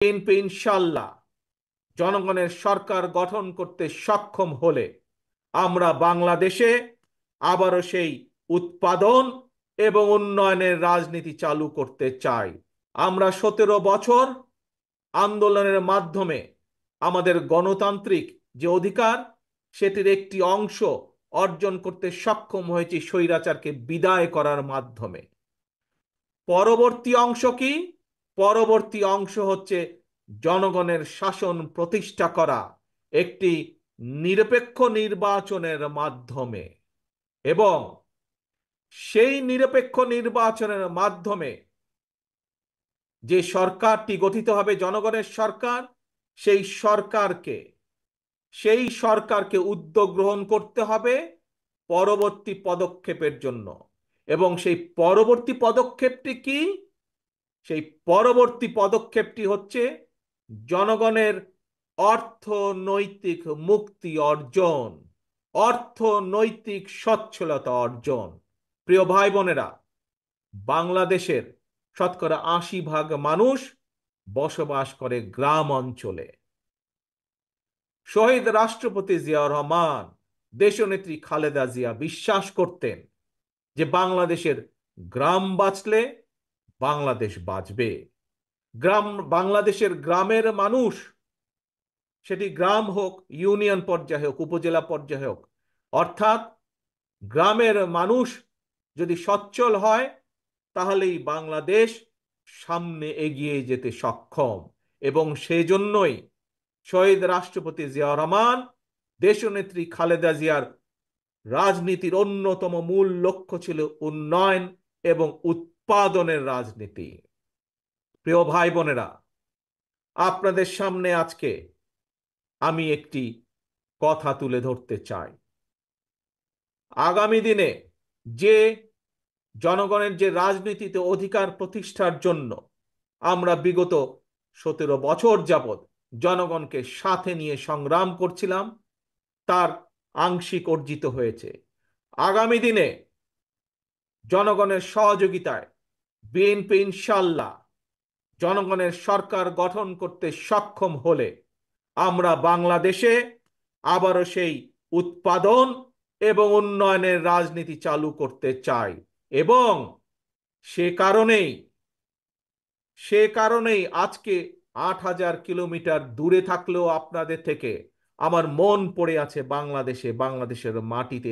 BNP ইনশাল্লাহ জনগণের সরকার গঠন করতে সক্ষম হলে আমরা বাংলাদেশে আবারও সেই উৎপাদন এবং উন্নয়নের রাজনীতি চালু করতে চাই। আমরা 17 বছর আন্দোলনের মাধ্যমে আমাদের গণতান্ত্রিক যে অধিকার সেটির একটি অংশ অর্জন করতে সক্ষম হয়েছি স্বৈরাচারকে বিদায় করার মাধ্যমে। পরবর্তী অংশ কি? পরবর্তী অংশ হচ্ছে জনগণের শাসন প্রতিষ্ঠা করা একটি নিরপেক্ষ নির্বাচনের মাধ্যমে, এবং সেই নিরপেক্ষ নির্বাচনের মাধ্যমে যে সরকারটি গঠিত হবে জনগণের সরকার, সেই সরকারকে উদ্যোগ গ্রহণ করতে হবে পরবর্তী পদক্ষেপের জন্য। এবং সেই পরবর্তী পদক্ষেপটি কি? সেই পরবর্তী পদক্ষেপটি হচ্ছে জনগণের অর্থনৈতিক মুক্তি অর্জন, অর্থনৈতিক সচ্ছলতা অর্জন। প্রিয় ভাই বোনেরা, বাংলাদেশের শতকরা ৮০% মানুষ বসবাস করে গ্রাম অঞ্চলে। শহীদ রাষ্ট্রপতি জিয়াউর রহমান, দেশনেত্রী খালেদা জিয়া বিশ্বাস করতেন যে বাংলাদেশের গ্রাম বাঁচলে বাংলাদেশ বাঁচবে। বাংলাদেশের গ্রামের মানুষ, সেটি গ্রাম হোক, ইউনিয়ন পর্যায়ে হোক, উপজেলা পর্যায়ে হোক, অর্থাৎ গ্রামের মানুষ যদি সচ্ছল হয় তাহলেই বাংলাদেশ সামনে এগিয়ে যেতে সক্ষম। এবং সেজন্যই শহীদ রাষ্ট্রপতি জিয়াউর রহমান, দেশনেত্রী খালেদা জিয়ার রাজনীতির অন্যতম মূল লক্ষ্য ছিল উন্নয়ন এবং উৎপাদনের রাজনীতি। প্রিয় ভাই বোনেরা, আপনাদের সামনে আজকে আমি একটি কথা তুলে ধরতে চাই। আগামী দিনে যে জনগণের যে রাজনীতিতে অধিকার প্রতিষ্ঠার জন্য আমরা বিগত 17 বছর যাবৎ জনগণকে সাথে নিয়ে সংগ্রাম করছিলাম, তার আংশিক অর্জিত হয়েছে। আগামী দিনে জনগণের সহযোগিতায় বিএনপি ইনশাল্লাহ জনগণের সরকার গঠন করতে সক্ষম হলে আমরা বাংলাদেশে আবারও সেই উৎপাদন এবং উন্নয়নের রাজনীতি চালু করতে চাই। এবং সে কারণেই আজকে ৮,০০০ কিলোমিটার দূরে থাকলেও আপনাদের থেকে আমার মন পড়ে আছে বাংলাদেশে, বাংলাদেশের মাটিতে।